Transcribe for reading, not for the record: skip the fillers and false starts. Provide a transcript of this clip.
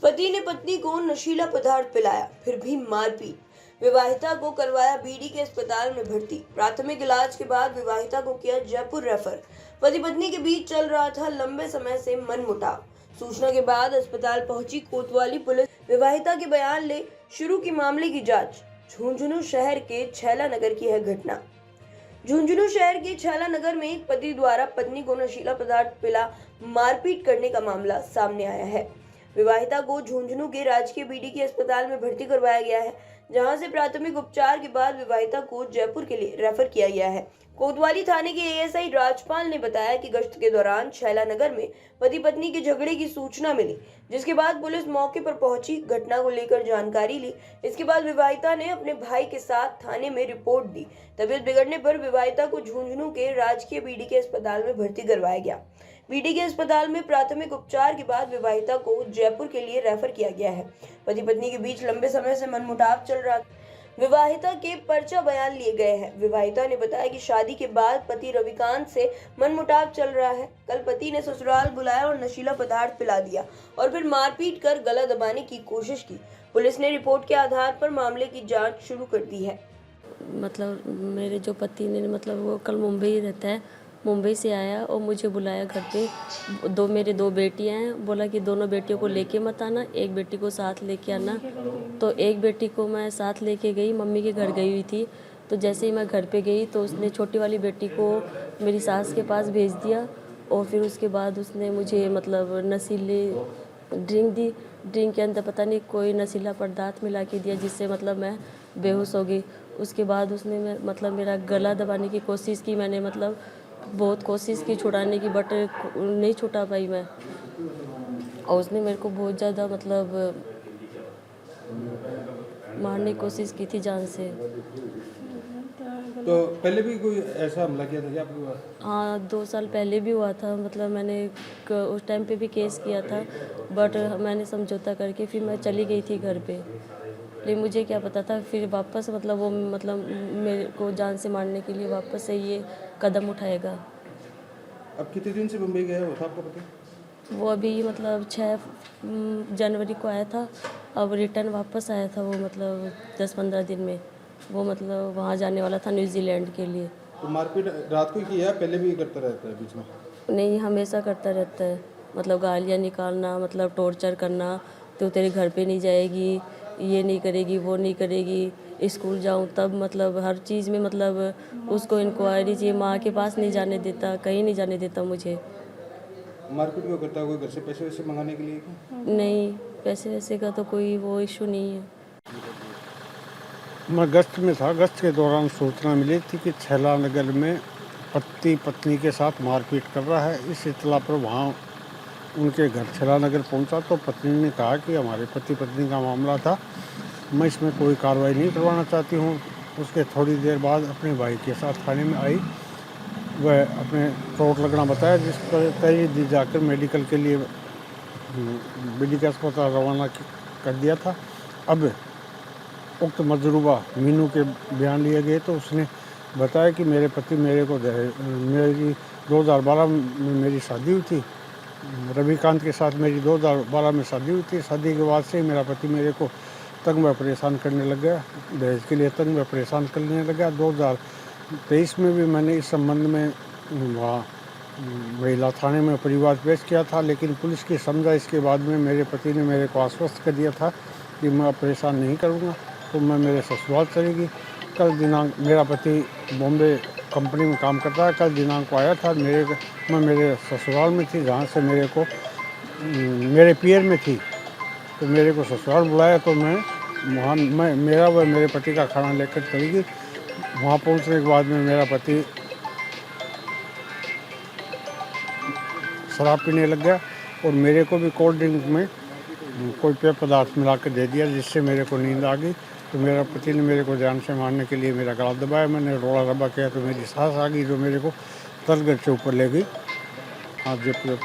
पति ने पत्नी को नशीला पदार्थ पिलाया, फिर भी मारपीट। विवाहिता को करवाया बीडी के अस्पताल में भर्ती। प्राथमिक इलाज के बाद विवाहिता को किया जयपुर रेफर। पति पत्नी के बीच चल रहा था लंबे समय से मनमुटाव। सूचना के बाद अस्पताल पहुंची कोतवाली पुलिस। विवाहिता के बयान ले शुरू की मामले की जांच। झुंझुनू शहर के छैला नगर की है घटना। झुंझुनू शहर के छैला नगर में एक पति द्वारा पत्नी को नशीला पदार्थ पिला मारपीट करने का मामला सामने आया है। विवाहिता को झुंझुनू के राजकीय बीडी के अस्पताल में भर्ती करवाया गया है, जहां से प्राथमिक उपचार के बाद विवाहिता को जयपुर के लिए रेफर किया गया है। कोतवाली थाने के एएसआई राजपाल ने बताया कि गश्त के दौरान छैला नगर में पति पत्नी के झगड़े की सूचना मिली, जिसके बाद पुलिस मौके पर पहुंची, घटना को लेकर जानकारी ली। इसके बाद विवाहिता ने अपने भाई के साथ थाने में रिपोर्ट दी। तबीयत बिगड़ने पर विवाहिता को झुंझुनू के राजकीय बीडी के अस्पताल में भर्ती करवाया गया। बीडी के अस्पताल में प्राथमिक उपचार के बाद विवाहिता को जयपुर के लिए रेफर किया गया है। पति पत्नी के बीच लंबे समय से मनमुटाव चल रहा। विवाहिता के पर्चा बयान लिए गए हैं। विवाहिता ने बताया कि शादी के बाद पति रविकांत से मनमुटाव चल रहा है। कल पति ने ससुराल बुलाया और नशीला पदार्थ पिला दिया और फिर मारपीट कर गला दबाने की कोशिश की। पुलिस ने रिपोर्ट के आधार पर मामले की जांच शुरू कर दी है। मतलब मेरे जो पति ने वो कल मुंबई रहता है, मुंबई से आया और मुझे बुलाया घर पे। मेरे दो बेटियां हैं, बोला कि दोनों बेटियों को लेके मत आना, एक बेटी को साथ लेके आना। तो एक बेटी को मैं साथ लेके गई, मम्मी के घर गई हुई थी। तो जैसे ही मैं घर पे गई तो उसने छोटी वाली बेटी को मेरी सास के पास भेज दिया और फिर उसके बाद उसने मुझे नशीली ड्रिंक दी। ड्रिंक के अंदर पता नहीं कोई नशीला पदार्थ मिला के दिया, जिससे मैं बेहोश हो गई। उसके बाद उसने मेरा गला दबाने की कोशिश की। मैंने बहुत कोशिश की छुड़ाने की, बट नहीं छुड़ा पाई मैं। और उसने मेरे को बहुत ज़्यादा मारने की कोशिश की थी जान से। तो पहले भी कोई ऐसा हमला किया था क्या आपके पास? हाँ, 2 साल पहले भी हुआ था। मैंने उस टाइम पे भी केस किया था, बट मैंने समझौता करके फिर मैं चली गई थी घर पे। लेकिन मुझे क्या पता था फिर वापस वो मेरे को जान से मारने के लिए वापस से ये कदम उठाएगा। अब कितने दिन से मुंबई गया हुआ था आपका पति? वो अभी 6 जनवरी को आया था। अब रिटर्न वापस आया था वो 10-15 दिन में। वो वहाँ जाने वाला था न्यूजीलैंड के लिए। तो मारपीट रात को ही किया, पहले भी करता रहता है बीच में? नहीं, हमेशा करता रहता है। गालियाँ निकालना, टॉर्चर करना, तो तेरे घर पे नहीं जाएगी, ये नहीं करेगी, वो नहीं करेगी। स्कूल जाऊँ तब हर चीज़ में उसको इंक्वायरी चाहिए। माँ के पास नहीं जाने देता, कहीं नहीं जाने देता मुझे। मारपीट क्यों करता है? कोई घर से पैसे वैसे मंगाने के लिए? नहीं, पैसे वैसे का तो कोई वो इशू नहीं है। मैं गश्त में था। गश्त के दौरान सूचना मिली थी कि छैला नगर में पति पत्नी के साथ मारपीट कर रहा है। इस इत्तला पर वहाँ उनके घर छैला नगर पहुँचा तो पत्नी ने कहा कि हमारे पति पत्नी का मामला था, मैं इसमें कोई कार्रवाई नहीं करवाना चाहती हूँ। उसके थोड़ी देर बाद अपने भाई के साथ थाने में आई। वह अपने चोट लगना बताया, जिस पर तय जाकर मेडिकल के लिए बीडी के अस्पताल रवाना कर दिया था। अब उक्त मजरूबा मीनू के बयान लिए गए तो उसने बताया कि मेरे पति मेरी 2012 में मेरी शादी हुई थी। रविकांत के साथ मेरी 2012 में शादी हुई थी। शादी के बाद से मेरा पति मेरे को तंग व परेशान करने लग गया, दहेज के लिए तंग व परेशान करने लगा। 2023 में भी मैंने इस संबंध में वहाँ महिला थाने में परिवार पेश किया था, लेकिन पुलिस की समझाइश के बाद में मेरे पति ने मेरे को आश्वस्त कर दिया था कि मैं परेशान नहीं करूँगा, तो मैं मेरे ससुराल चलेगी। कल दिनांक मेरा पति बॉम्बे कंपनी में काम करता है। कल दिनांक को आया था। मैं मेरे ससुराल में थी, जहाँ से मेरे पियर में थी, तो मेरे को ससुराल बुलाया तो मैं वहाँ मेरा व मेरे पति का खाना लेकर चली गई। वहाँ पहुँचने के बाद में मेरा पति शराब पीने लग गया और मेरे को भी कोल्ड ड्रिंक में कोई पेय पदार्थ मिला कर दे दिया, जिससे मेरे को नींद आ गई। तो मेरा पति ने मेरे को जान से मारने के लिए मेरा गला दबाया। मैंने रोड़ा रबा किया तो मेरी सास आ गई, जो मेरे को तलगढ़ से ऊपर ले गई। हाथ जब पे